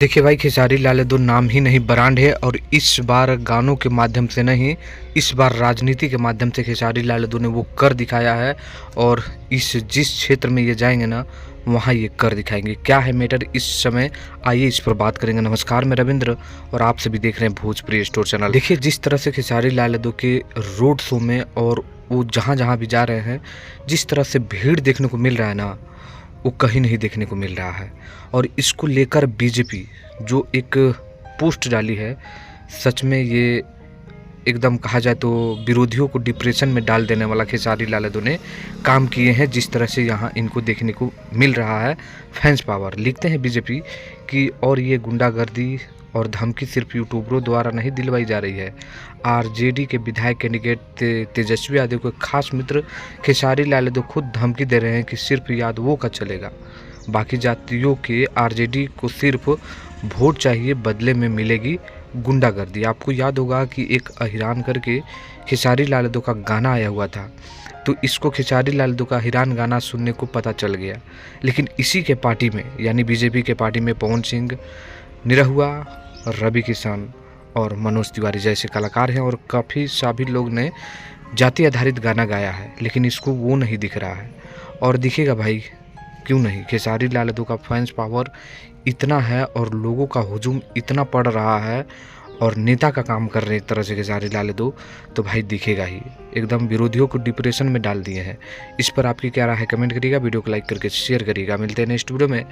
देखिए भाई, खेसारी लाल यादव नाम ही नहीं ब्रांड है। और इस बार गानों के माध्यम से नहीं, इस बार राजनीति के माध्यम से खेसारी लाल यादव ने वो कर दिखाया है। और जिस क्षेत्र में ये जाएंगे ना, वहाँ ये कर दिखाएंगे। क्या है मैटर इस समय, आइए इस पर बात करेंगे। नमस्कार, मैं रविंद्र और आप सभी देख रहे हैं भोजपुरी स्टोर चैनल। देखिए, जिस तरह से खेसारी लाल यादव के रोड शो में और वो जहाँ जहाँ भी जा रहे हैं, जिस तरह से भीड़ देखने को मिल रहा है ना, वो कहीं नहीं देखने को मिल रहा है। और इसको लेकर बीजेपी जो एक पोस्ट डाली है, सच में ये एकदम कहा जाए तो विरोधियों को डिप्रेशन में डाल देने वाला खेसारी लाल यादव ने काम किए हैं। जिस तरह से यहाँ इनको देखने को मिल रहा है फैंस पावर, लिखते हैं बीजेपी की। और ये गुंडागर्दी और धमकी सिर्फ यूट्यूबरों द्वारा नहीं दिलवाई जा रही है। आरजेडी के विधायक कैंडिडेट तेजस्वी यादव के खास मित्र खेसारी लाल यादव खुद धमकी दे रहे हैं कि सिर्फ यादवों का चलेगा, बाकी जातियों के आरजेडी को सिर्फ वोट चाहिए, बदले में मिलेगी गुंडागर्दी। आपको याद होगा कि एक अहिरान करके खेसारी लाल यादव का गाना आया हुआ था, तो इसको खेसारी लाल यादव का अहिरान गाना सुनने को पता चल गया। लेकिन इसी के पार्टी में यानी बीजेपी के पार्टी में पवन सिंह, निरहुआ, रवि किशन और मनोज तिवारी जैसे कलाकार हैं। और काफ़ी सभी लोग ने जाति आधारित गाना गाया है, लेकिन इसको वो नहीं दिख रहा है। और दिखेगा भाई, क्यों नहीं। खेसारी लाल यादव का फैंस पावर इतना है और लोगों का हुजूम इतना पड़ रहा है और नेता का काम कर रहे हैं एक तरह से खेसारी लाल यादव, तो भाई दिखेगा ही। एकदम विरोधियों को डिप्रेशन में डाल दिए हैं। इस पर आपकी क्या राय है, कमेंट करिएगा। वीडियो को लाइक करके शेयर करिएगा। मिलते हैं नेक्स्ट वीडियो में।